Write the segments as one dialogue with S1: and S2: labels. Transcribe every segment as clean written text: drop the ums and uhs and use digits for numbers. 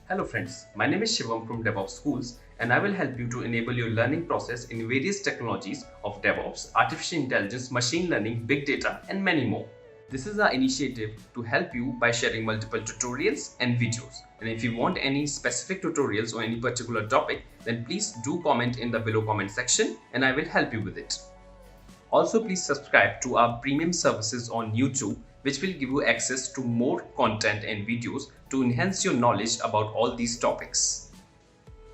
S1: Hello friends, my name is Shivam from DevOps Schools and I will help you to enable your learning process in various technologies of DevOps, artificial intelligence, machine learning, big data and many more. This is our initiative to help you by sharing multiple tutorials and videos. And if you want any specific tutorials or any particular topic, then please do comment in the below comment section and I will help you with it. Also, please subscribe to our premium services on YouTube, which will give you access to more content and videos to enhance your knowledge about all these topics.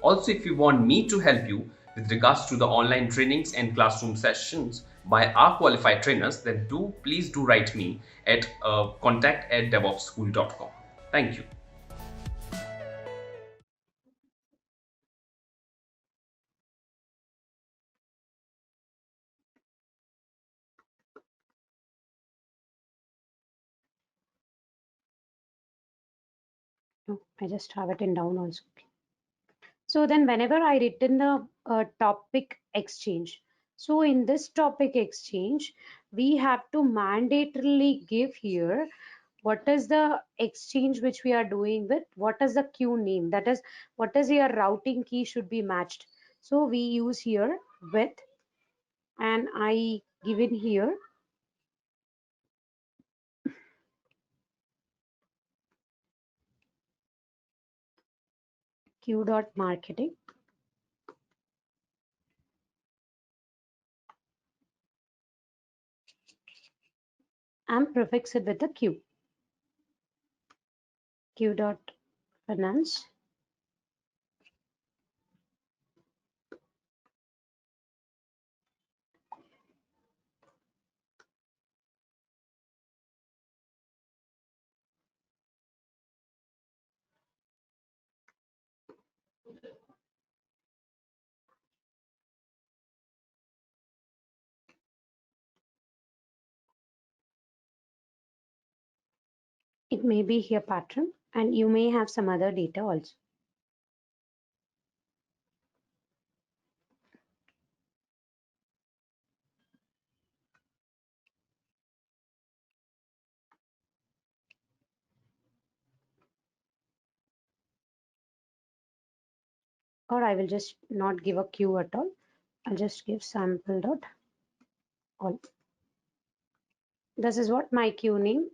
S1: Also, if you want me to help you with regards to the online trainings and classroom sessions by our qualified trainers, then please do write me at contact@devopsschool.com. Thank you.
S2: No, I just have it in down also. So then whenever I written the topic exchange, so in this topic exchange, we have to mandatorily give here what is the exchange which we are doing with, what is the queue name, that is, what is your routing key should be matched. So we use here with, and I given here queue dot marketing and prefix it with the queue dot finance. It may be here pattern, and you may have some other data also. Or I will just not give a queue at all. I'll just give sample dot all. This is what my queue name,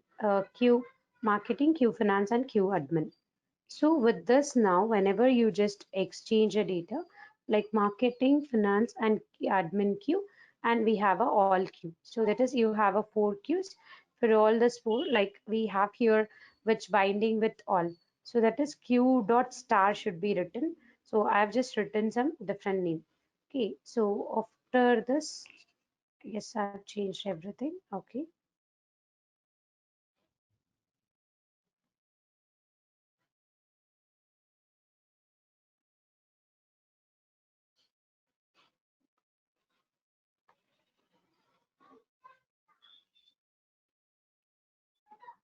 S2: queue marketing, queue finance, and queue admin. So with this now, whenever you just exchange a data like marketing, finance, and admin queue, and we have a all queue. So that is you have a four queues for all this four. Like we have here which binding with all. So that is queue dot star should be written. So I have just written some different name. Okay. So after this, yes, I've changed everything. Okay.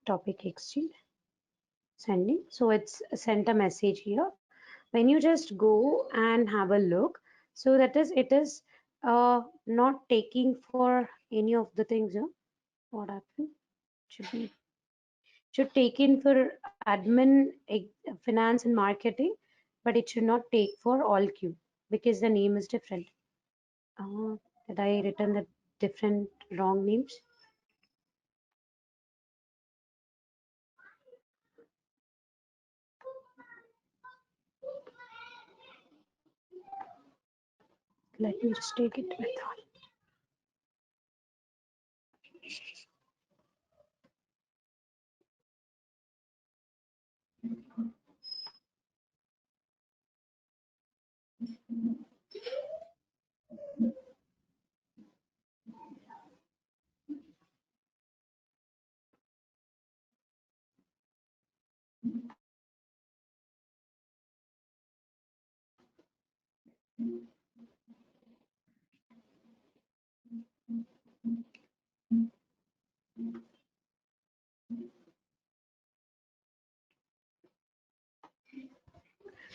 S2: Topic exchange sending. So it's sent a message here. When you just go and have a look, so that is it is not taking for any of the things. What happened? Should be should take in for admin, finance and marketing, but it should not take for all queue because the name is different. Uh, did I written the different wrong names? Let me just take it with all.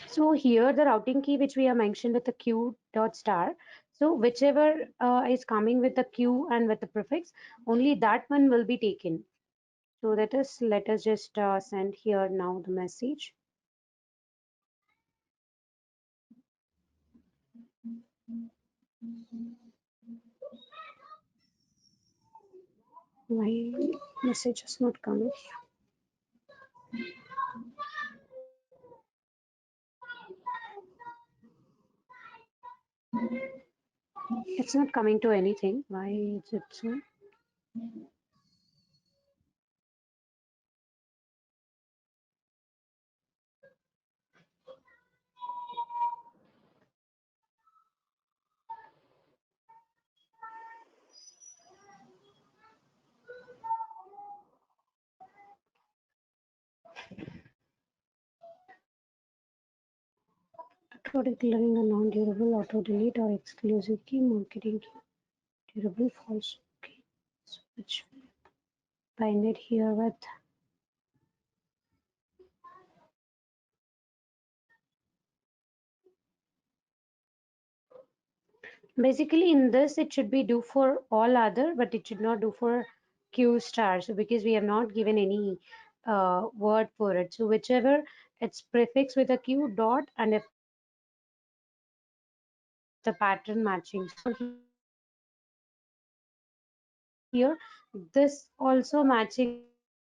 S2: So here the routing key which we have mentioned with the q dot star. So whichever is coming with the q and with the prefix, only that one will be taken. So that is, let us just send here now the message. My message is not coming. It's not coming to anything. Why is it so? Auto declaring a non-durable auto delete or exclusive key, marketing key, durable false. Okay, so which will bind it here with. Basically, in this, it should be do for all other, but it should not do for Q star. So because we have not given any word for it. So whichever it's prefix with a Q dot, and if the pattern matching. So here, this also matching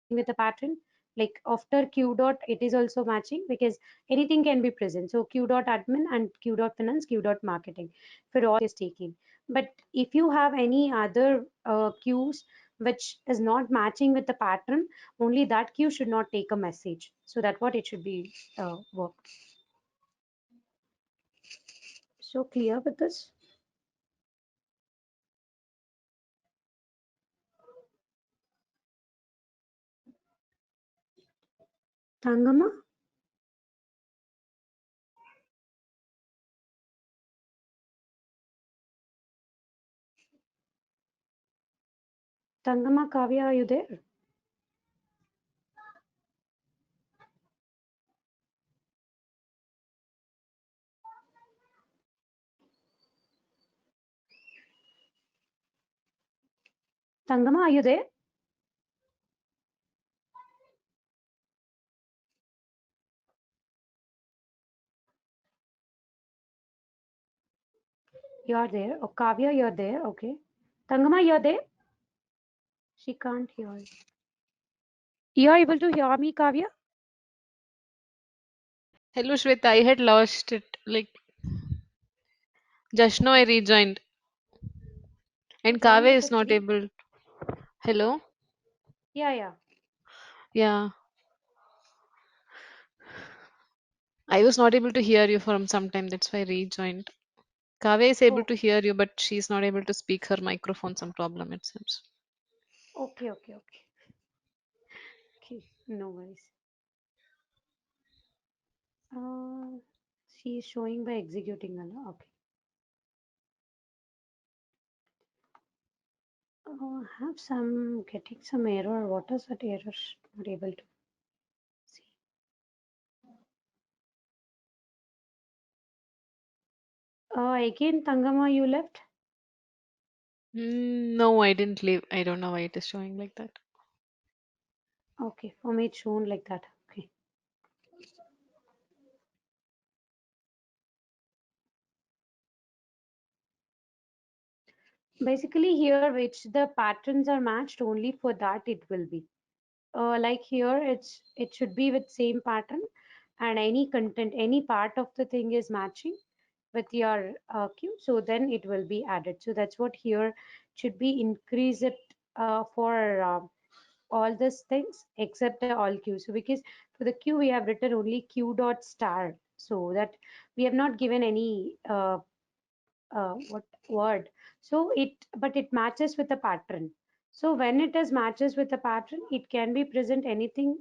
S2: with the pattern. Like after Q dot, it is also matching because anything can be present. So Q dot admin and Q dot finance, Q dot marketing for all is taking. But if you have any other Qs which is not matching with the pattern, only that Q should not take a message. So that what it should be worked. So clear with this? Tangama? Tangama Kavya, are you there? Tangama, are you there? You're there. Oh, Kavya, you're there. Okay. Tangama, you're there. She can't hear. You're able to hear me, Kavya?
S3: Hello, Shweta. I had lost it. Like, just now I rejoined, and
S2: Why
S3: Kaveh
S2: is
S3: is
S2: it
S3: not
S2: so?
S3: able. Hello?
S2: Yeah, yeah.
S3: Yeah, I was not able to hear you from some time. That's why I rejoined. Kaveh is able
S2: Oh,
S3: to hear you, but she's not able to speak her microphone. Some problem, it seems.
S2: okay, okay, okay. Okay, no worries. Uh, she is showing by executing, Allah. Okay. Have some getting some error. What is that error? Not able to see. Again, Tangama, you left?
S3: No, I didn't leave. I don't know why it is showing like that.
S2: Okay, for me it's shown like that. Okay. Basically here, which the patterns are matched, only for that it will be. Like here, it should be with same pattern, and any content, any part of the thing is matching with your queue, so then it will be added. So that's what here should be increase it for all these things except the all queue. So because for the queue we have written only q dot star, so that we have not given any what word. So it, but it matches with the pattern. So when it is matches with the pattern, it can be present anything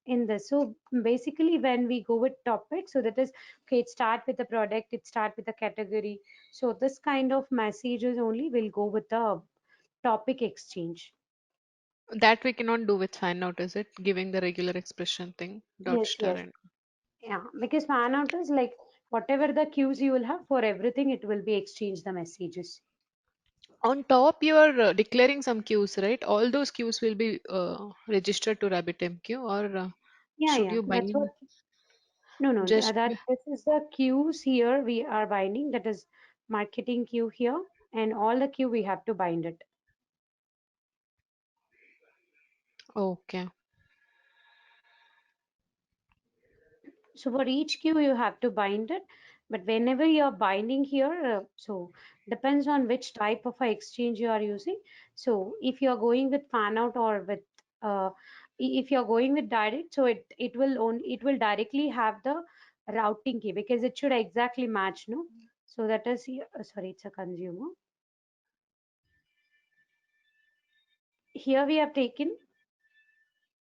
S2: in this. So basically when we go with topic, so that is okay, it start with the product, it start with the category. So this kind of messages only will go with the topic exchange.
S3: That we cannot do with fan out, is it? Giving the regular expression thing, dot
S2: Yes,
S3: star
S2: yes.
S3: and
S2: Yeah, because fan out is like whatever the cues you will have for everything, it will be exchange the messages.
S3: on top you are declaring some queues, right? All those queues will be registered to RabbitMQ, or
S2: Yeah,
S3: should
S2: yeah.
S3: you
S2: That's what.
S3: bind
S2: No, no.
S3: just
S2: That this is the cues here we are binding. That is marketing queue here, and all the queue we have to bind it.
S3: Okay.
S2: So for each queue you have to bind it, but whenever you're binding here, so depends on which type of a exchange you are using. So if you're going with fan out or with uh, if you're going with direct, so it will directly have the routing key because it should exactly match, no? So that is sorry, it's a consumer. Here we have taken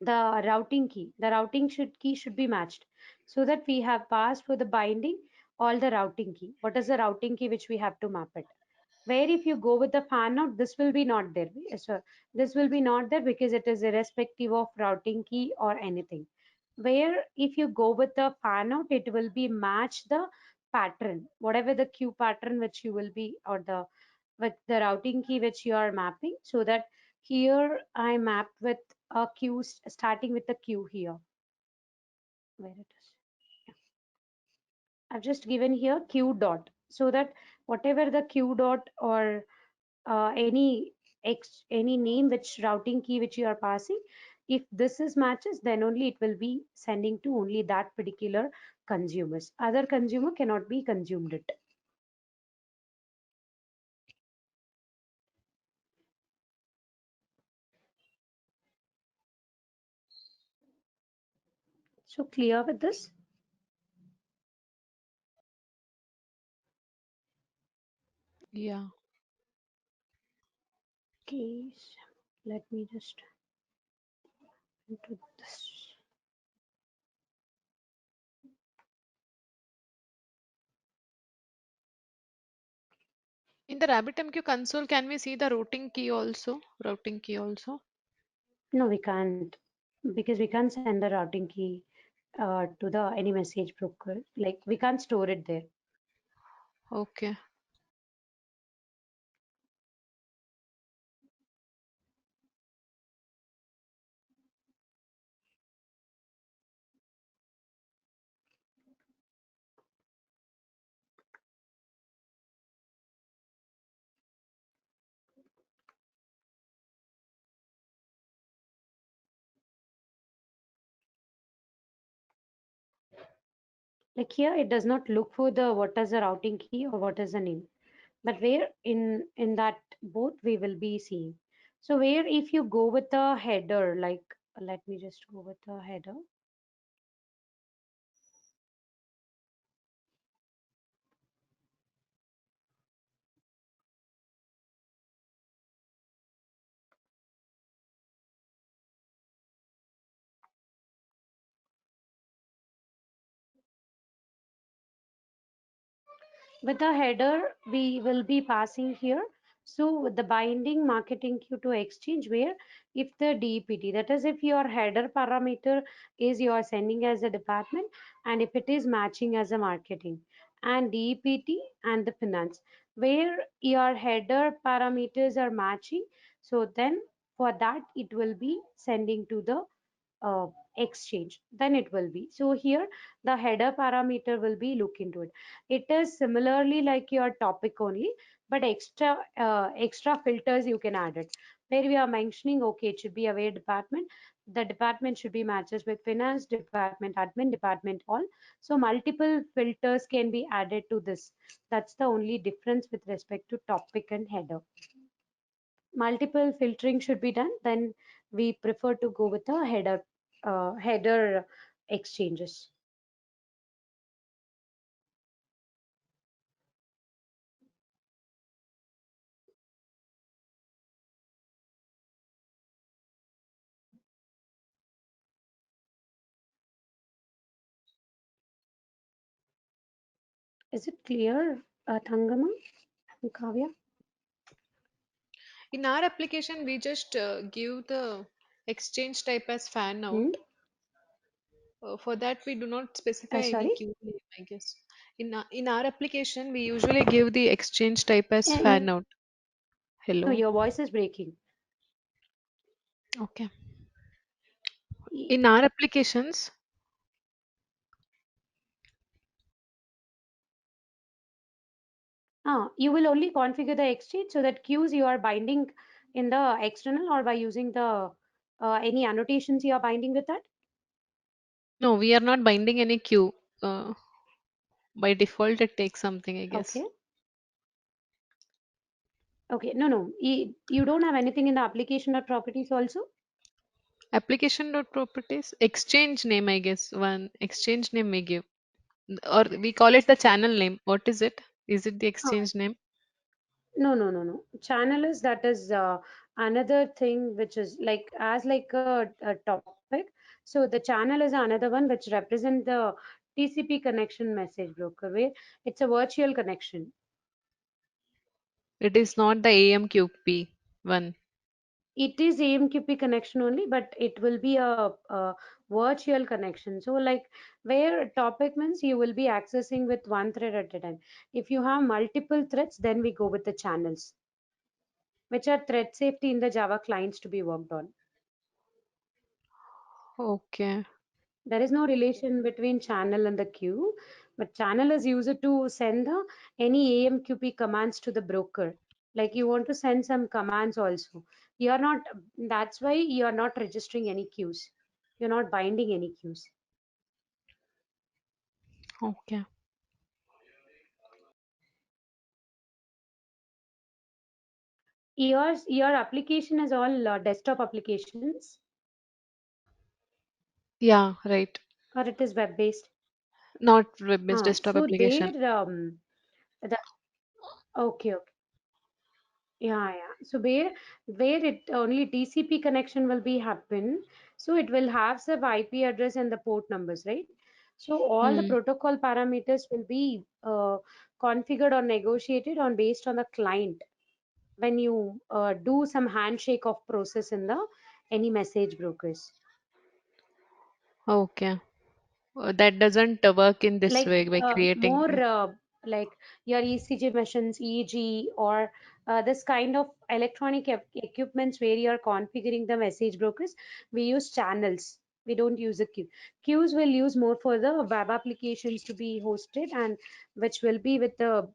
S2: the routing key. The routing key should be matched, so that we have passed for the binding all the routing key. What is the routing key which we have to map it? Where if you go with the fan out, this will be not there. So this will be not there because it is irrespective of routing key or anything. Where if you go with the fan out, it will be match the pattern, whatever the queue pattern which you will be, or the with the routing key which you are mapping, so that here I map with a queue starting with the queue here, where it is. Yeah. I've just given here q dot, so that whatever the q dot or any name which routing key which you are passing, if this is matches, then only it will be sending to only that particular consumers. Other consumer cannot be consumed it. So clear with this?
S3: Yeah.
S2: Okay, so let me just into this.
S3: In the RabbitMQ console, can we see the routing key also? Routing key also.
S2: No, we can't, because we can't send the routing key to the any message broker. Like we can't store it there.
S3: Okay.
S2: Like here, it does not look for the what is the routing key or what is the name. But where in that both we will be seeing. So where if you go with the header, like let me just go with the header. With the header, we will be passing here. So with the binding marketing queue to exchange, where if the DPT, that is if your header parameter is you are sending as a department, and if it is matching as a marketing, and DPT and the finance, where your header parameters are matching, so then for that it will be sending to the uh, exchange, then it will be. So here the header parameter will be look into it. It is similarly like your topic only, but extra filters you can add it, where we are mentioning okay, it should be aware department, the department should be matches with finance department, admin department, all. So multiple filters can be added to this. That's the only difference with respect to topic and header. Multiple filtering should be done, then we prefer to go with the header exchanges. Is it clear, Thangama and Kavya?
S3: In our application, we just give the exchange type as fan out.
S2: Hmm?
S3: For that, we do not specify any
S2: Sorry.
S3: queue name, I guess. In our application, we usually give the exchange type as fan out.
S2: No,
S3: Hello.
S2: your voice is breaking.
S3: Okay.
S2: Y-
S3: In our applications,
S2: You will only configure the exchange so that queues you are binding in the external or by using the any annotations you are binding with that.
S3: No, we are not binding any queue. By default, it takes something, I guess.
S2: Okay. Okay. No. You don't have anything in the application or properties also?
S3: Application dot properties, exchange name, I guess. One exchange name we give, or we call it the channel name. What is it? Is it the
S2: Ah,
S3: exchange name?
S2: no. Channel is that is another thing which is like as like a topic. So the channel is another one which represent the TCP connection message broker where it's a virtual connection.
S3: It is not the AMQP one.
S2: It is AMQP connection only, but it will be a virtual connection. So like where topic means you will be accessing with one thread at a time. If you have multiple threads, then we go with the channels, which are thread safety in the Java clients to be worked on.
S3: Okay.
S2: There is no relation between channel and the queue, but channel is used to send the any AMQP commands to the broker. Like you want to send some commands also. You are not, that's why you are not registering any queues. You're not binding any queues.
S3: Okay.
S2: Your application is all desktop applications
S3: Yeah, right.
S2: or it is web based.
S3: Not web-based desktop
S2: So
S3: application.
S2: there, the, okay. Yeah. So where it only TCP connection will be happen, so it will have some IP address and the port numbers, right? So all the
S3: Hmm.
S2: protocol parameters will be configured or negotiated on based on the client when you do some handshake of process in the any message brokers.
S3: Okay. That doesn't work in this
S2: Like
S3: way by creating.
S2: more like your ECG machines, EEG, or this kind of electronic equipments where you are configuring the message brokers, we use channels. We don't use a queue. Queues will use more for the web applications to be hosted and which will be with the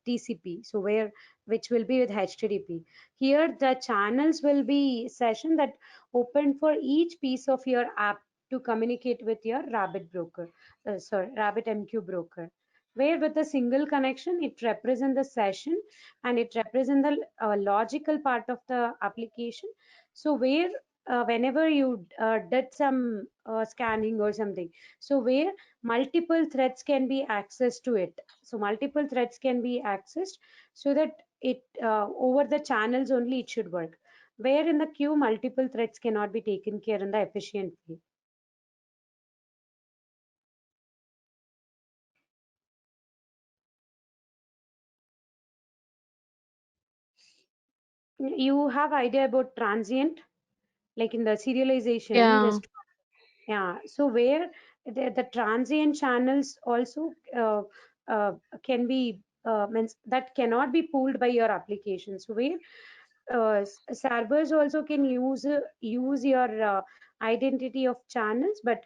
S2: TCP. So where which will be with HTTP. Here the channels will be session that open for each piece of your app to communicate with your Rabbit broker RabbitMQ broker, where with a single connection, it represents the session and it represents the logical part of the application. So where whenever you did some scanning or something, so where multiple threads can be accessed to it. So multiple threads can be accessed so that it over the channels only it should work. Where in the queue, multiple threads cannot be taken care in the efficient way. You have idea about transient, like in the serialization,
S3: Yeah.
S2: just yeah. So where the transient channels also uh, can be means that cannot be pulled by your application. So where servers also can use your identity of channels, but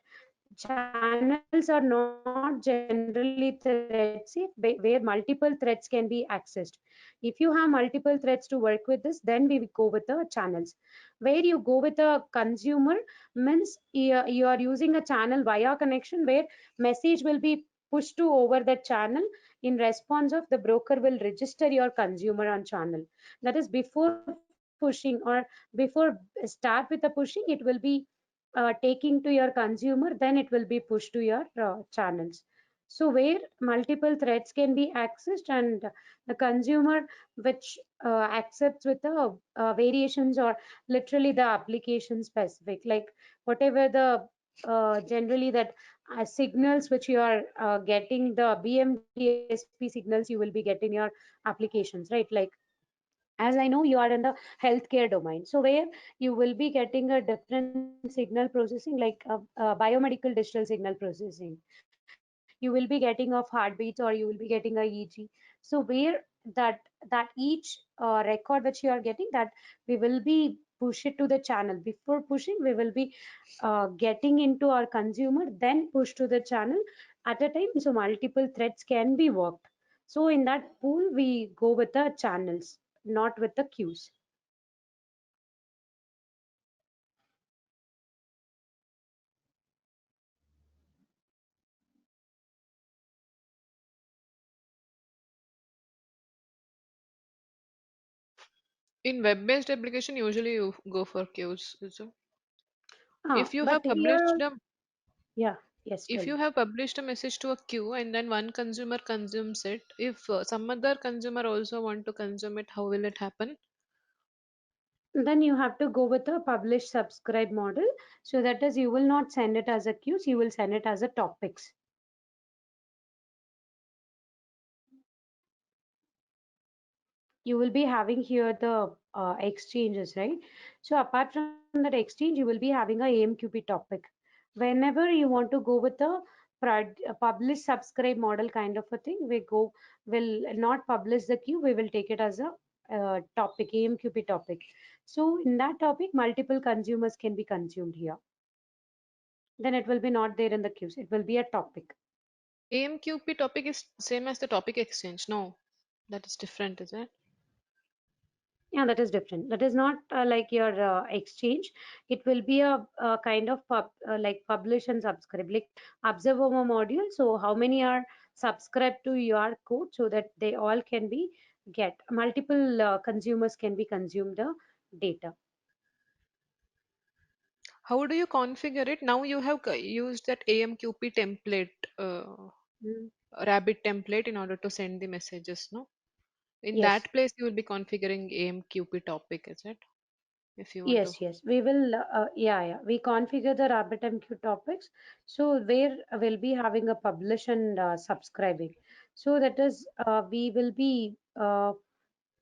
S2: channels are not generally thread safe where multiple threads can be accessed. If you have multiple threads to work with this, then we will go with the channels. Where you go with a consumer means you are using a channel via connection where message will be pushed to over the channel. In response of the broker will register your consumer on channel. That is before pushing or before start with the pushing, it will be taking to your consumer, then it will be pushed to your channels. So where multiple threads can be accessed and the consumer which accepts with the variations or literally the application specific, like whatever the generally that signals which you are getting, the BMDSP signals you will be getting your applications, right? Like as I know you are in the healthcare domain, so where you will be getting a different signal processing like biomedical digital signal processing. You will be getting of heartbeats or you will be getting a EEG. So where that each record which you are getting, that we will be push it to the channel. Before pushing we will be getting into our consumer, then push to the channel at a time, so multiple threads can be worked. So in that pool, we go with the channels, not with the queues.
S3: In web-based application, usually you go for queues. So
S2: Ah,
S3: if you
S2: but
S3: have published
S2: here,
S3: a
S2: yeah, yes, tell
S3: if you
S2: me.
S3: have published a message to a queue and then one consumer consumes it, if some other consumer also want to consume it, how will it happen?
S2: Then you have to go with a publish subscribe model. So that is, you will not send it as a queues, you will send it as a topics. You will be having here the exchanges, right? So apart from that exchange, you will be having a AMQP topic. Whenever you want to go with a publish subscribe model kind of a thing, we go will not publish the queue. We will take it as a topic, AMQP topic. So in that topic, multiple consumers can be consumed here. Then it will be not there in the queues. It will be a topic.
S3: AMQP topic is same as the topic exchange. No, that is different, is it?
S2: Yeah, that is different. That is not like your exchange. It will be a kind of like publish and subscribe, like observer module. So how many are subscribed to your code so that they all can be get multiple consumers can be consumed the data.
S3: How do you configure it? Now you have used that AMQP template,
S2: Mm.
S3: Rabbit template in order to send the messages, no? In
S2: Yes.
S3: that place, you will be configuring AMQP topic, is it? If you want to.
S2: Yes, we will, yeah. We configure the RabbitMQ topics. So where we'll be having a publish and subscribing. So that is, we will be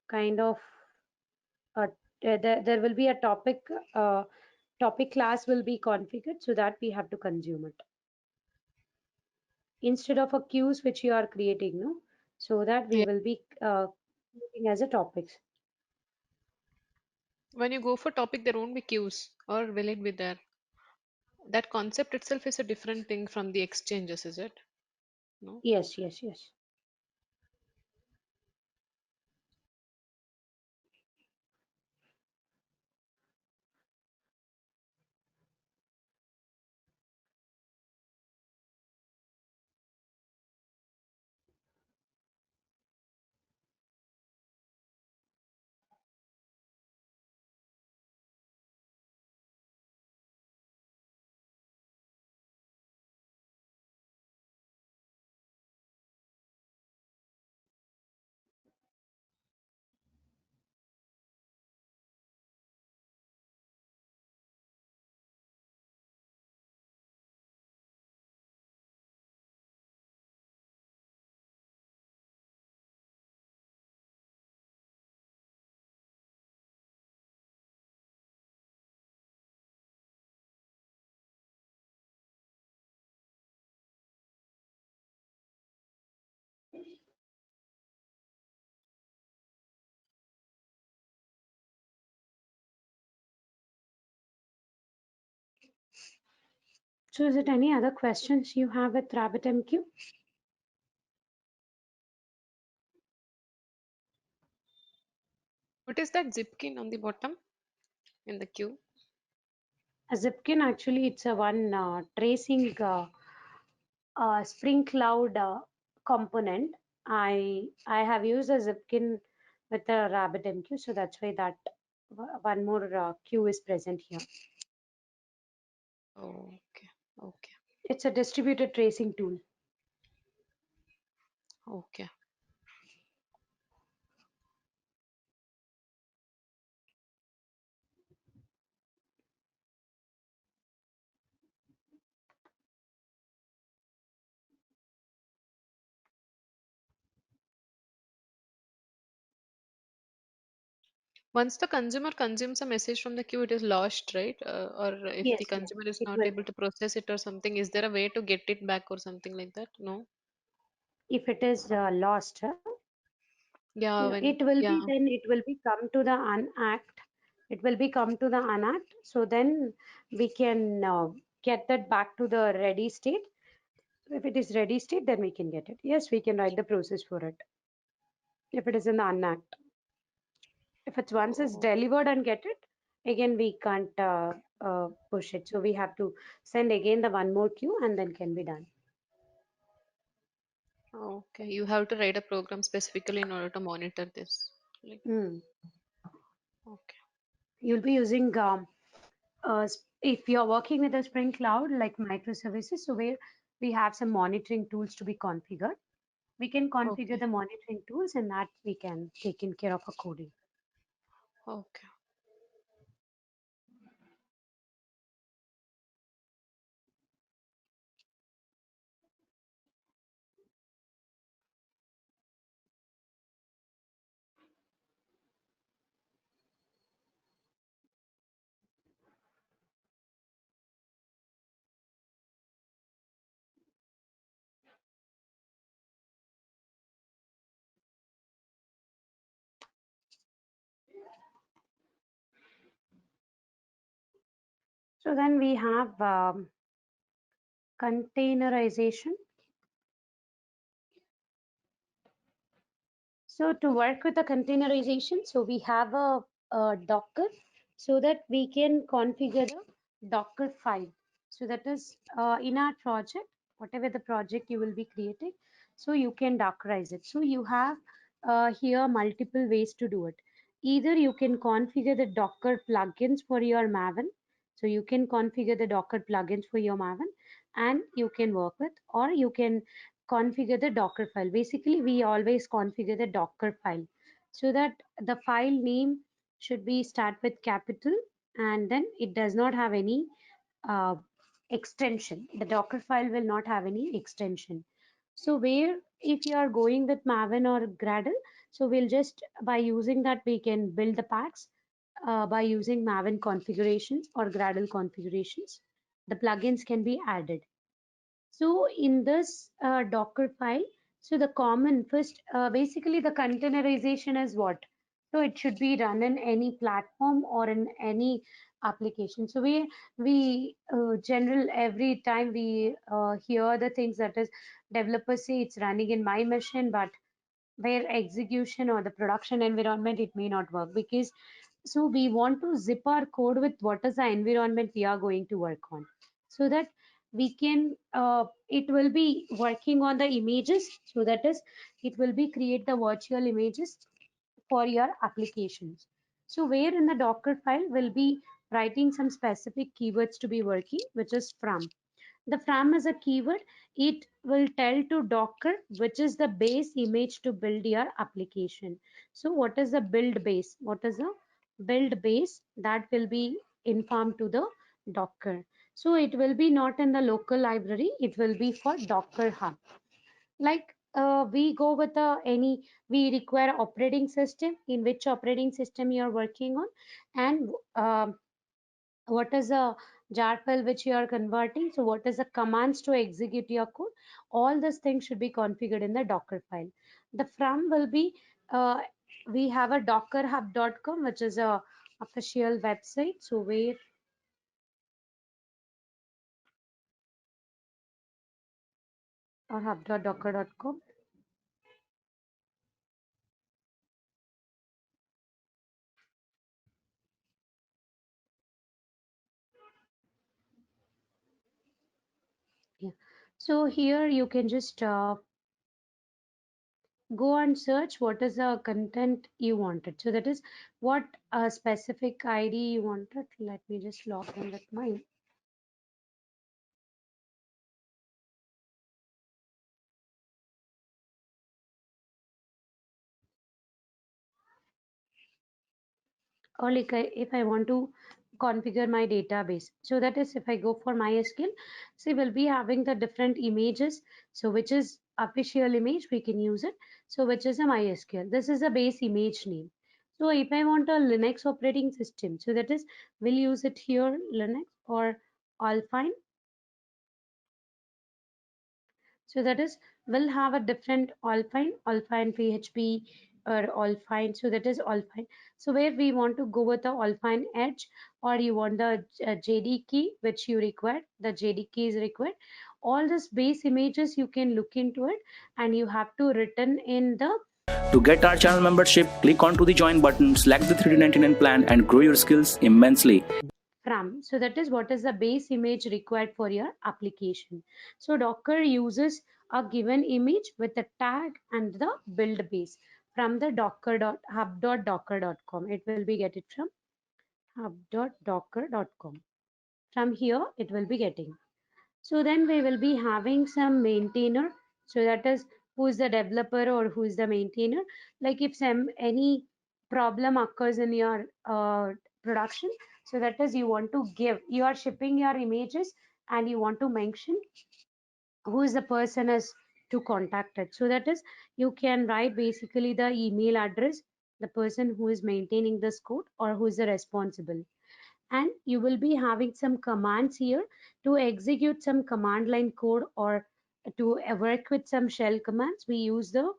S2: kind of, uh, there will be a topic class will be configured so that we have to consume it. Instead of a queues which you are creating, no? So that we
S3: Yeah.
S2: will be creating as a topics.
S3: When you go for topic, there won't be queues, or will it be there? That concept itself is a different thing from the exchanges, is it? No.
S2: Yes. So is it any other questions you have with RabbitMQ?
S3: What is that Zipkin on the bottom in the queue?
S2: A Zipkin actually it's a one tracing Spring Cloud component. I have used a Zipkin with a RabbitMQ, so that's why that one more queue is present here.
S3: Okay. Okay.
S2: It's a distributed tracing tool.
S3: Okay. Once the consumer consumes a message from the queue, it is lost, right? Or if the
S2: Yes.
S3: consumer is
S2: It
S3: not
S2: will.
S3: able to process it or something, is there a way to get it back or something like that? No.
S2: If it is lost,
S3: Yeah.
S2: it
S3: When
S2: will
S3: yeah.
S2: be then it will be come to the unact. It will be come to the unact. So then we can get that back to the ready state. If it is ready state, then we can get it. Yes, we can write the process for it. if it is in the unnacked. If it's once it's
S3: Oh,
S2: delivered and get it, again we can't push it. So we have to send again the one more queue and then can be done.
S3: okay. You have to write a program specifically in order to monitor this. Like,
S2: Mm.
S3: okay.
S2: You'll be using if you're working with a Spring Cloud like microservices, so where we have some monitoring tools to be configured, we can configure
S3: Okay.
S2: the monitoring tools and that we can take in care of a coding.
S3: Okay.
S2: So then we have containerization. So to work with the containerization, so we have a Docker so that we can configure the Docker file. So that is in our project, whatever the project you will be creating, so you can Dockerize it. So you have here multiple ways to do it. Either you can configure the Docker plugins for your Maven. So you can configure the Docker plugins for your Maven and you can work with, or you can configure the Docker file. Basically, we always configure the Docker file so that the file name should be start with capital and then it does not have any uh, extension. The Docker file will not have any extension. So where if you are going with Maven or Gradle, so we'll just by using that we can build the packs by using Maven configurations or Gradle configurations. The plugins can be added. So in this Docker file, so the common first, basically the containerization is what? So it should be run in any platform or in any application. So we general every time we hear the things that is developers say it's running in my machine, but where execution or the production environment it may not work because so we want to zip our code with what is the environment we are going to work on so that we can it will be working on the images so that is it will be create the virtual images for your applications. So where in the Docker file will be writing some specific keywords to be working, which is from. The from is a keyword. It will tell to Docker which is the base image to build your application. So what is the build base? What is the build base that will be informed to the Docker. So it will be not in the local library. It will be for Docker Hub. Like we go with any we require operating system in which operating system you are working on and what is a jar file which you are converting, so what is the commands to execute your code, all these things should be configured in the Docker file. The from will be we have a dockerhub.com which is a official website, so where or hub.docker.com. Yeah, so here you can just go and search what is the content you wanted. So that is what a specific ID you wanted. Let me just log in with mine. Or like if I want to configure my database. So that is if I go for MySQL, so we'll be having the different images. So which is official image, we can use it. So which is a MySQL. This is a base image name. So if I want a Linux operating system, so that is we'll use it here Linux or Alpine. So that is will have a different Alpine PHP or Alpine. So that is Alpine. So where we want to go with the Alpine Edge or you want the JD key which you require, the JD key is required. All this base images you can look into it and you have to written in the
S4: To get our channel membership, click onto the join button, select the 399 plan and grow your skills immensely.
S2: So that is what is the base image required for your application. So Docker uses a given image with a tag and the build base from the docker.hub.docker.com. It will be get it from hub.docker.com. From here it will be getting. So then we will be having some maintainer. So that is who is the developer or who is the maintainer. Like if any problem occurs in your production, so that is you want to give, you are shipping your images and you want to mention who is the person as to contact it. So that is you can write basically the email address, the person who is maintaining this code or who is the responsible, and you will be having some commands here to execute some command line code or to work with some shell commands. We use the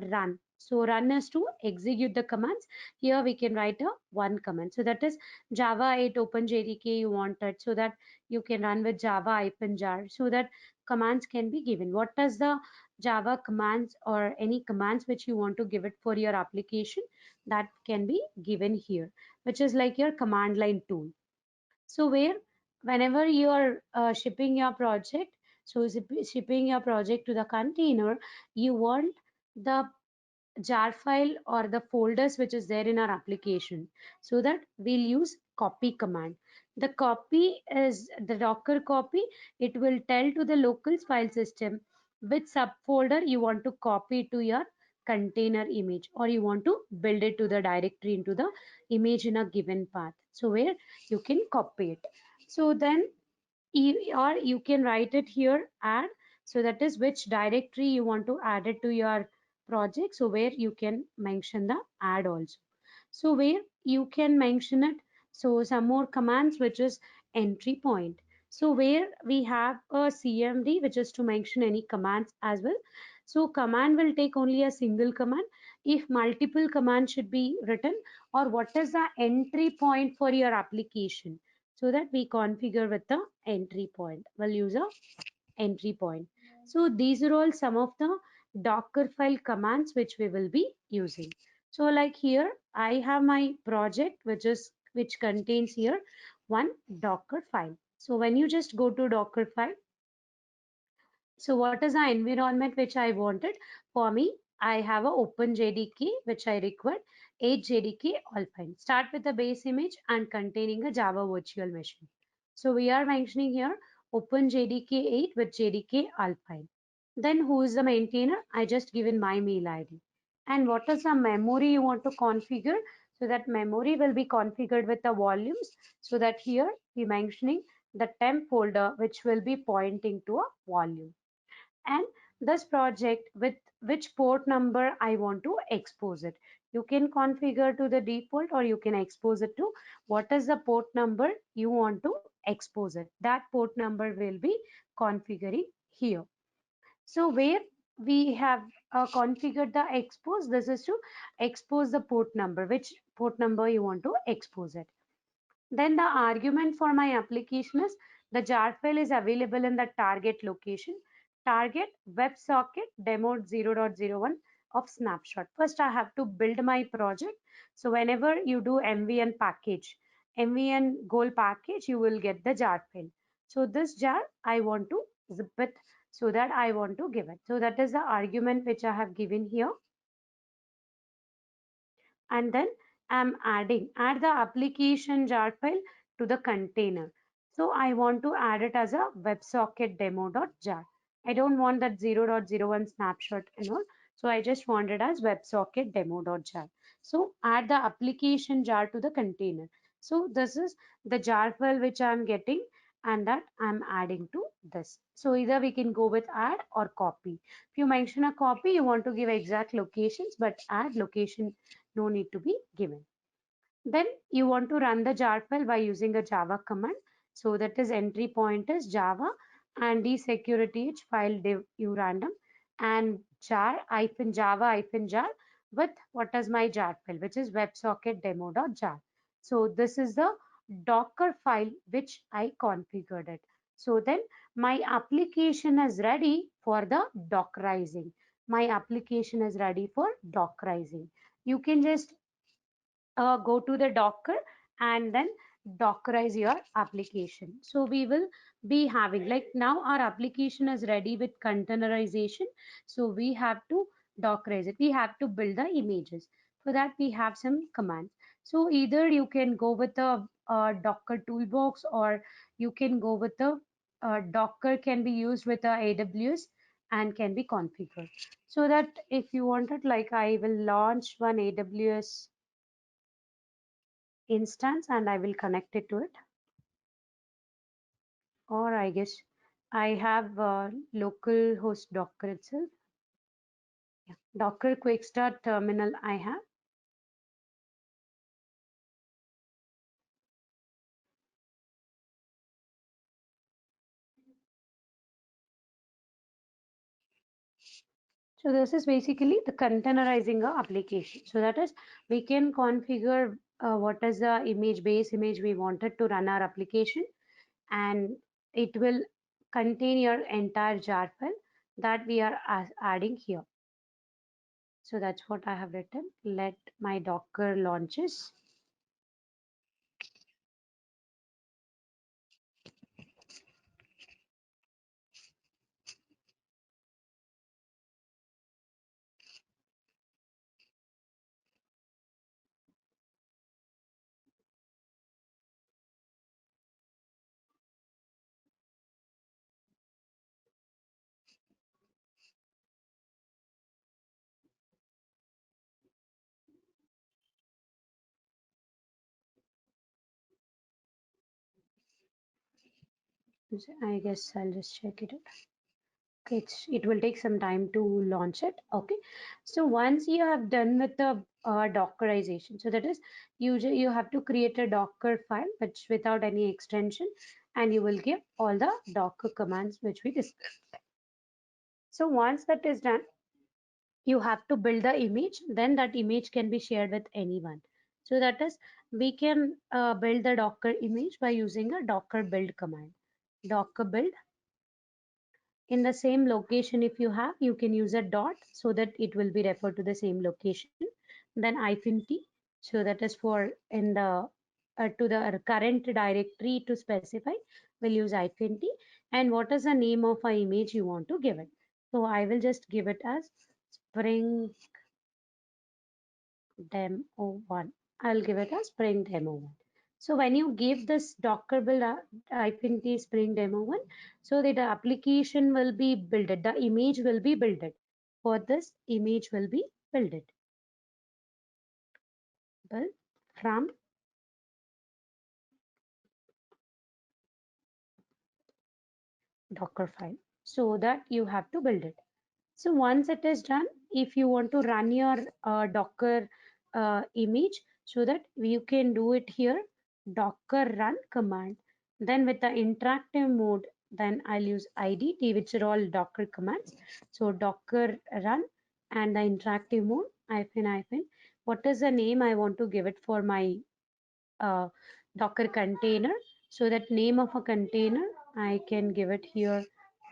S2: run. So run is to execute the commands. Here we can write a one command. So that is Java 8 OpenJDK you wanted, so that you can run with Java -jar, so that commands can be given. What is the Java commands or any commands which you want to give it for your application, that can be given here, which is like your command line tool. So where whenever you are shipping your project, so shipping your project to the container, you want the jar file or the folders which is there in our application, so that we'll use copy command. The copy is the Docker copy. It will tell to the local file system which subfolder you want to copy to your container image, or you want to build it to the directory into the image in a given path, so where you can copy it. So then or you can write it here add, so that is which directory you want to add it to your project, so where you can mention the add also. So where you can mention it, so some more commands which is entry point. So where we have a cmd which is to mention any commands as well. So command will take only a single command if multiple commands should be written, or what is the entry point for your application, so that we configure with the entry point. We'll use a entry point. So these are all some of the Docker file commands which we will be using. So like here, I have my project which contains here one Docker file. So when you just go to Docker file, so what is the environment which I wanted? For me, I have a OpenJDK which I required, 8 JDK all fine. Start with the base image and containing a Java virtual machine. So we are mentioning here OpenJDK 8 with JDK Alpine. Then who is the maintainer? I just given my mail ID. And what is the memory you want to configure? So that memory will be configured with the volumes. So that here we mentioning the temp folder which will be pointing to a volume, and this project with which port number I want to expose it. You can configure to the default or you can expose it to what is the port number you want to expose it. That port number will be configuring here. So where we have configured the expose, this is to expose the port number, which port number you want to expose it. Then the argument for my application is the jar file is available in the target location, target WebSocket demo 0.01 of snapshot. First, I have to build my project. So whenever you do MVN package, MVN goal package, you will get the jar file. So this jar, I want to zip it, so that I want to give it. So that is the argument which I have given here. And then I'm add the application jar file to the container. So I want to add it as a WebSocket demo.jar. I don't want that 0.01 snapshot and all. So I just want it as WebSocket demo.jar. So add the application jar to the container. So this is the jar file which I'm getting, and that I'm adding to this. So either we can go with add or copy. If you mention a copy, you want to give exact locations, but add location no need to be given. Then you want to run the jar file by using a Java command. So that is entry point is Java and the security file div urandom and jar hyphen Java hyphen jar with what is my jar file, which is WebSocket demo.jar. So this is the Docker file which I configured it. So then my application is ready for the Dockerizing. my application is ready for Dockerizing. You can just go to the Docker and then Dockerize your application. So we will be having, like, now our application is ready with containerization. So we have to Dockerize it. We have to build the images. For that, we have some commands. So either you can go with a Docker toolbox, or you can go with the Docker can be used with the AWS and can be configured. So that if you wanted, like, I will launch one AWS instance and I will connect it to it. Or I guess I have local host Docker itself. Yeah. Docker quick start terminal I have. So this is basically the containerizing a application. So that is, we can configure what is the base image we wanted to run our application, and it will contain your entire jar file that we are adding here. So that's what I have written. Let my Docker launches. I guess I'll just check it out. Okay, it will take some time to launch it. Okay, so once you have done with the Dockerization, so that is, you have to create a Docker file which without any extension, and you will give all the Docker commands which we discussed. So once that is done, you have to build the image. Then that image can be shared with anyone. So that is, we can build the Docker image by using a Docker build command. Docker build. In the same location, if you have, you can use a dot so that it will be referred to the same location. Then -t, so that is for in the to the current directory to specify, we'll use -t. And what is the name of our image you want to give it? So I will just give it as Spring Demo 1. I'll give it as Spring Demo 1. So when you give this Docker build -t Spring Demo 1, so that the application will be built, the image will be built. For this image will be built. Build from Docker file. So that you have to build it. So once it is done, if you want to run your Docker image, so that you can do it here, Docker run command. Then with the interactive mode, then I'll use IDT, which are all Docker commands. So Docker run and the interactive mode, hyphen. What is the name I want to give it for my Docker container? So that name of a container, I can give it here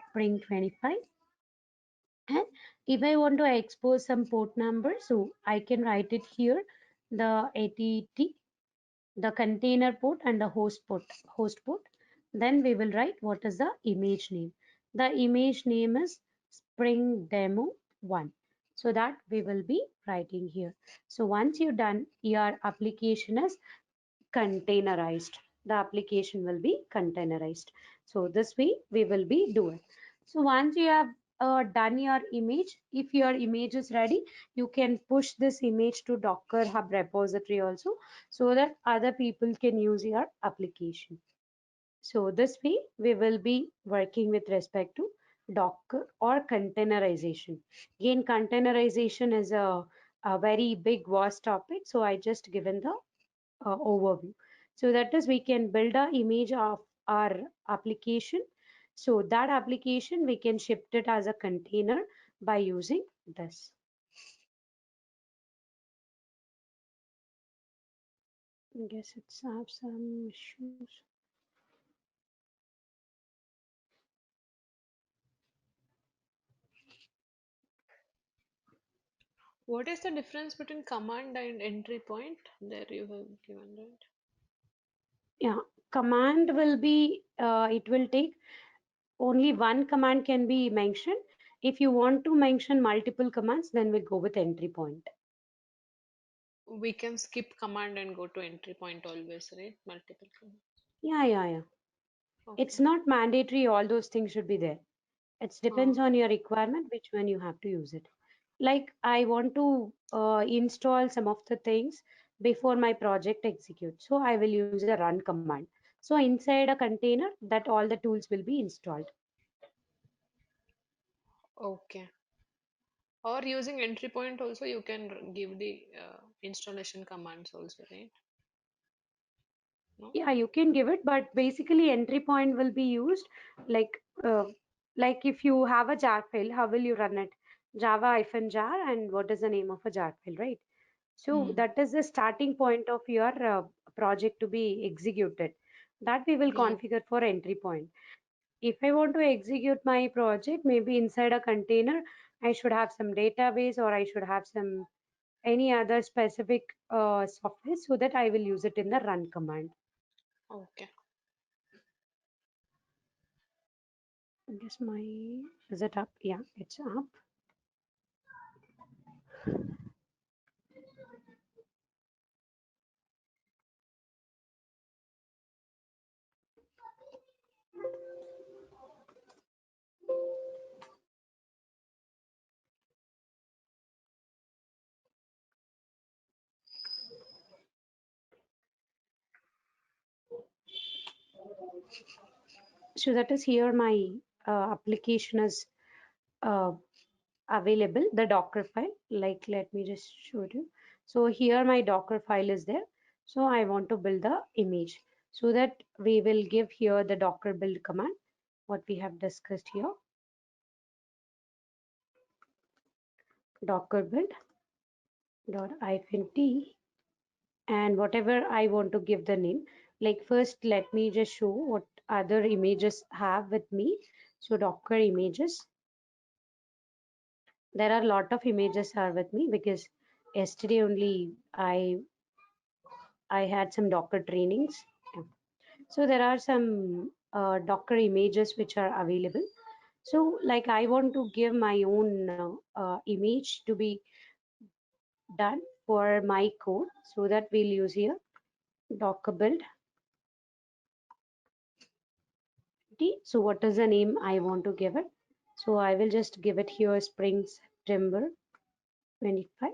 S2: Spring 25. And if I want to expose some port number, so I can write it here, the ATT, the container port and the host port. Then we will write what is the image name. The image name is Spring Demo 1. So that we will be writing here. So once you're done, your application is containerized. The application will be containerized. So this way we will be doing. So once you have done your image, if your image is ready, you can push this image to Docker Hub repository also, so that other people can use your application. So this way we will be working with respect to Docker or containerization. Again, containerization is a very big vast topic, so I just given the overview. So that is, we can build a image of our application. So that application we can shift it as a container by using this. I guess it's have some issues.
S3: What is the difference between command and entry point? There you have given, right?
S2: Yeah, command will be, it will take only one command can be mentioned. If you want to mention multiple commands, then we go with entry point.
S3: We can skip command and go to entry point always, right? Multiple command.
S2: Yeah. It's
S3: Okay.
S2: not mandatory, all those things should be there. It depends
S3: Uh,
S2: on your requirement, which one you have to use it. Like I want to install some of the things before my project executes. So I will use a run command. So inside a container that all the tools will be installed.
S3: okay. Or using entry point also, you can give the installation commands also, right? No?
S2: Yeah, you can give it, but basically entry point will be used like uh, like if you have a jar file, how will you run it? Java-jar and what is the name of a jar file, right? So
S3: Hmm.
S2: that is the starting point of your project to be executed. That we will
S3: Hmm.
S2: configure for entry point. If I want to execute my project, maybe inside a container, I should have some database or I should have some any other specific software so that I will use it in the run command.
S3: Okay.
S2: I guess my, is it up? Yeah, it's up. So that is here my application is uh, available, the Docker file. Like, let me just show you. So here my Docker file is there. So I want to build the image. So that we will give here the Docker build command, what we have discussed here. Docker build dot -t and whatever I want to give the name. Like first, let me just show what other images have with me. So Docker images. There are a lot of images are with me because yesterday only I had some Docker trainings. Yeah. So there are some Docker images which are available. So like I want to give my own image to be done for my code. So that we'll use here Docker build. So what is the name I want to give it? So I will just give it here Spring September 25.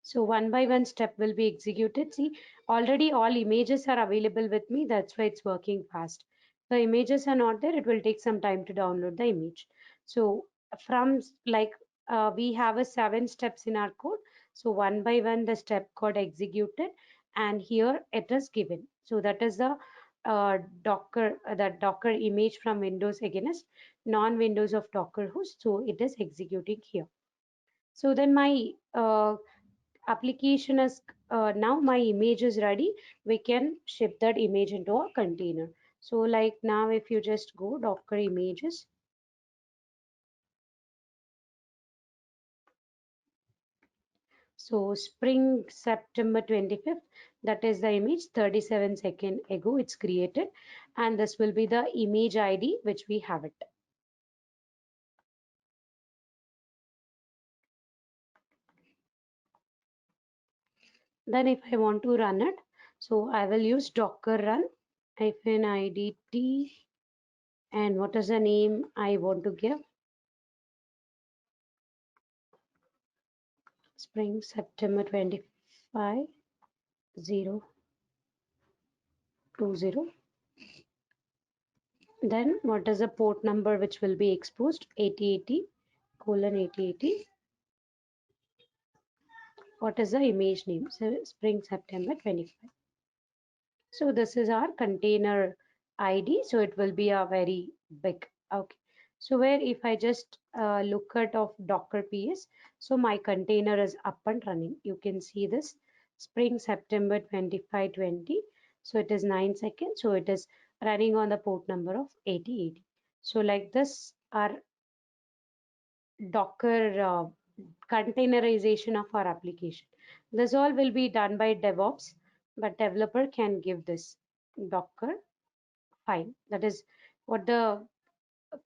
S2: So one by one step will be executed. See, already all images are available with me. That's why it's working fast. The images are not there. It will take some time to download the image. So from like we have a 7 steps in our code. So one by one the step got executed and here it is given. So that is the Docker image from Windows against non-Windows of Docker host. So it is executing here. So then my application is now my image is ready. We can ship that image into a container. So like now if you just go Docker images, so Spring September 25th, that is the image 37 seconds ago it's created, and this will be the image ID which we have it. Then if I want to run it, so I will use Docker run -idt, and what is the name I want to give? Spring September 25 020. Then what is the port number which will be exposed? 8080 colon 8080. What is the image name? So Spring September 25. So this is our container ID. So it will be a very big. Okay. So where if I just look at of Docker PS, so my container is up and running. You can see this Spring September 2520. So it is 9 seconds. So it is running on the port number of 8080. So like this, our Docker containerization of our application. This all will be done by DevOps, but developer can give this Docker file. That is what the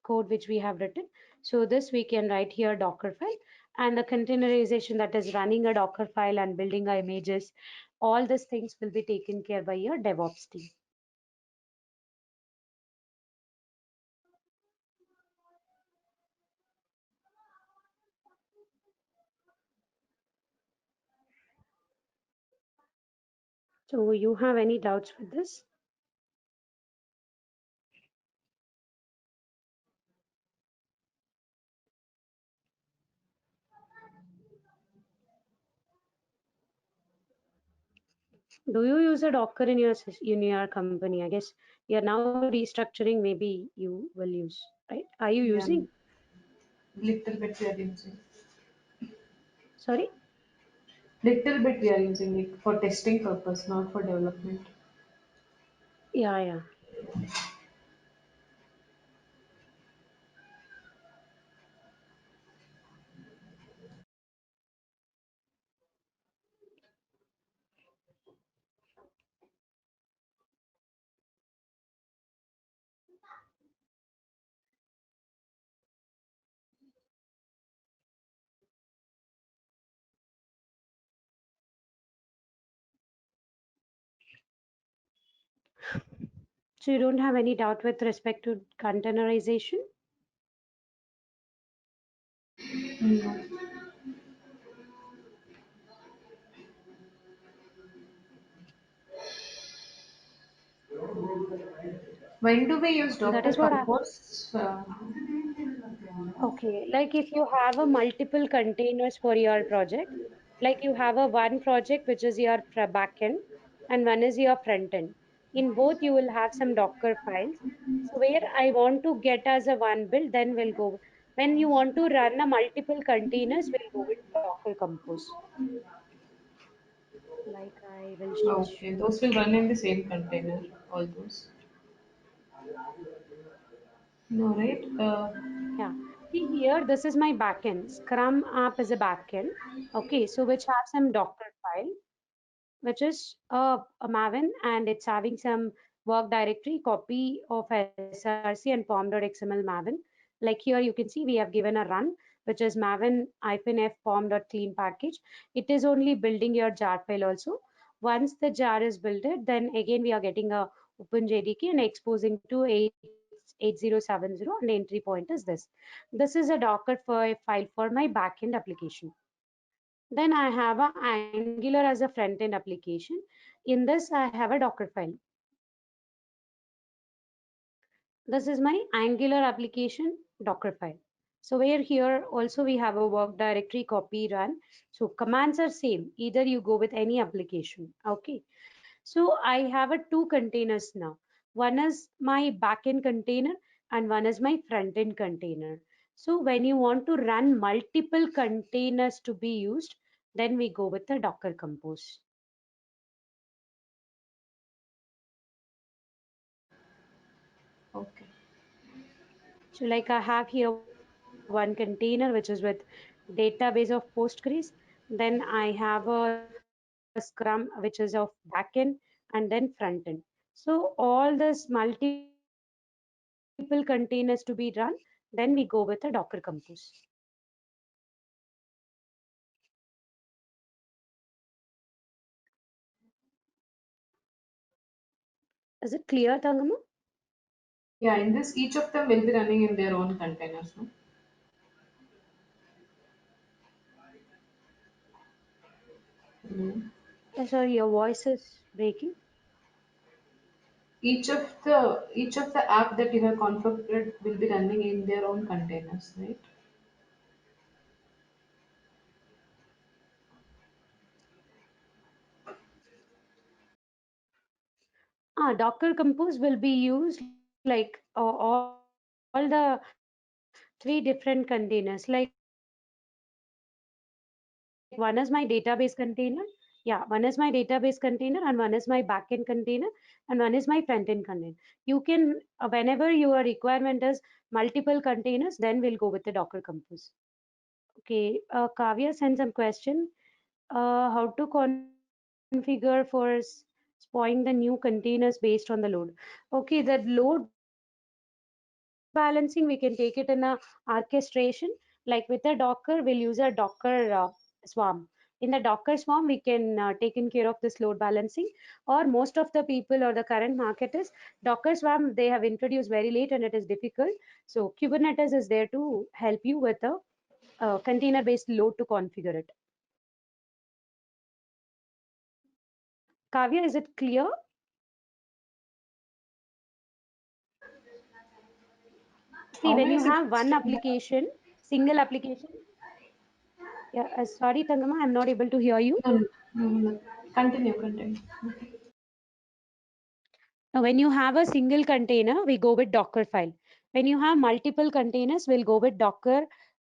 S2: code which we have written. So this we can write here Docker file, and the containerization, that is running a Docker file and building our images. All these things will be taken care by your DevOps team. So you have any doubts with this? Do you use a Docker in your company? I guess you're now restructuring. Maybe you will use, right? Are you
S5: Yeah,
S2: using?
S5: little bit we are using.
S2: Sorry.
S5: Little bit we are using it for testing purpose, not for development.
S2: Yeah, yeah. So you don't have any doubt with respect to containerization?
S5: No. When do we use
S2: That
S5: Docker
S2: is what I.
S5: Compose?
S2: Okay, like if you have a multiple containers for your project, like you have a one project which is your backend and one is your front end. In both you will have some Docker files. So where I want to get as a one build, then we'll go. When you want to run a multiple containers, we'll go with Docker Compose. Like I will just
S5: Okay,
S2: show.
S5: those will run in the same container, all those. No, right?
S2: Yeah. See here, this is my backend. Scrum app is a backend. Okay, so which have some Docker file, which is a Maven, and it's having some work directory copy of SRC and pom.xml Maven. Like here you can see we have given a run, which is Maven -f pom.clean package. It is only building your jar file also. Once the jar is built, then again we are getting a OpenJDK and exposing to 8070, and the entry point is this. This is a Docker file for my backend application. Then I have a Angular as a front-end application. In this, I have a Docker file. This is my Angular application Docker file. So where here also we have a work directory copy run. So commands are same. Either you go with any application. Okay. So I have a two containers now. One is my backend container and one is my front-end container. So when you want to run multiple containers to be used, then we go with the Docker Compose.
S5: okay.
S2: So like I have here one container which is with database of Postgres. Then I have a Scrum which is of backend and then front end. So all this multiple containers to be run, then we go with the Docker Compose. Is it clear, Tangama?
S5: Yeah, in this, each of them will be running in their own containers. No? Mm.
S2: Sorry, your voice is breaking.
S5: Each of the app that you have configured will be running in their own containers, right?
S2: Docker Compose will be used like all the three different containers. Like one is my database container, one is my front-end container, and one is my backend container. Yeah, one is my database container and one is my backend container and one is my front-end container. You can, whenever your requirement is multiple containers, then we'll go with the Docker Compose. Okay, Kavya sent some question. How to configure for spawning the new containers based on the load? Okay, the load balancing, we can take it in a orchestration. Like with a Docker, we'll use a Docker swarm. In the Docker swarm, we can take in care of this load balancing. Or most of the people or the current market is Docker swarm, they have introduced very late and it is difficult. So Kubernetes is there to help you with a container based load to configure it. Kavya, is it clear? See,
S5: How
S2: when
S5: many
S2: you have
S5: systems
S2: one
S5: can you have?
S2: application, single application. Yeah, sorry, Tangama, I'm not able to hear you.
S5: No, no, no, no. Continue, continue.
S2: Now, when you have a single container, we go with Docker file. When you have multiple containers, we'll go with Docker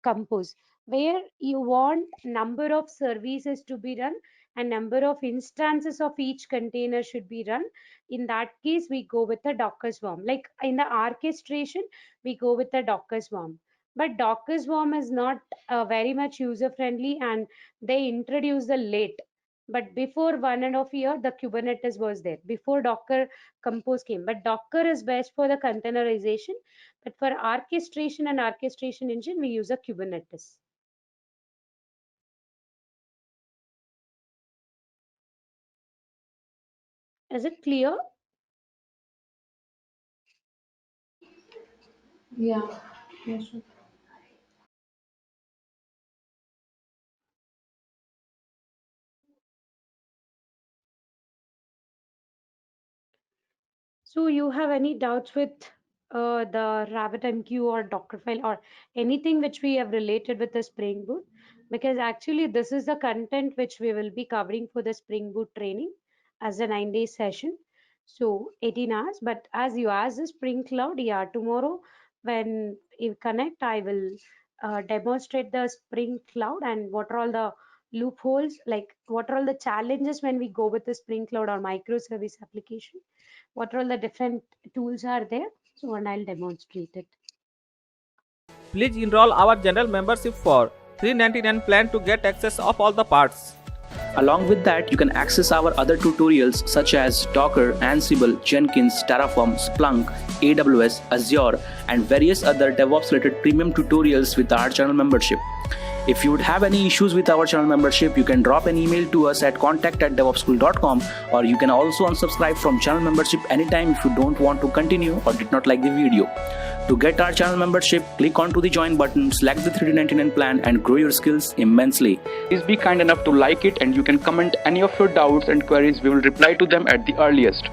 S2: Compose. Where you want number of services to be run and number of instances of each container should be run. In that case, we go with the Docker Swarm. Like in the orchestration, we go with the Docker Swarm. But Docker Swarm is not very much user friendly and they introduce the late. But before 1.5 years, the Kubernetes was there. Before Docker Compose came. But Docker is best for the containerization. But for orchestration and orchestration engine, we use a Kubernetes. Is it clear?
S5: Yeah, yeah, sure.
S2: So you have any doubts with the RabbitMQ or Dockerfile or anything which we have related with the Spring Boot? Because actually this is the content which we will be covering for the Spring Boot training as a 9-day session. So 18 hours. But as you asked the Spring Cloud, yeah, tomorrow when you connect, I will demonstrate the Spring Cloud and what are all the loopholes, like what are all the challenges when we go with the Spring Cloud or microservice application, what all the different tools are there. So and I'll demonstrate it.
S6: Please enroll our general membership for 399 plan to get access of all the parts.
S4: Along with that, you can access our other tutorials such as Docker, Ansible, Jenkins, Terraform, Splunk, AWS, Azure, and various other DevOps related premium tutorials with our channel membership. If you would have any issues with our channel membership, you can drop an email to us at contact@devopsschool.com, or you can also unsubscribe from channel membership anytime if you don't want to continue or did not like the video. To get our channel membership, click onto the join button, select the 399 plan and grow your skills immensely. Please be kind enough to like it, and you can comment any of your doubts and queries. We will reply to them at the earliest.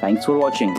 S4: Thanks for watching.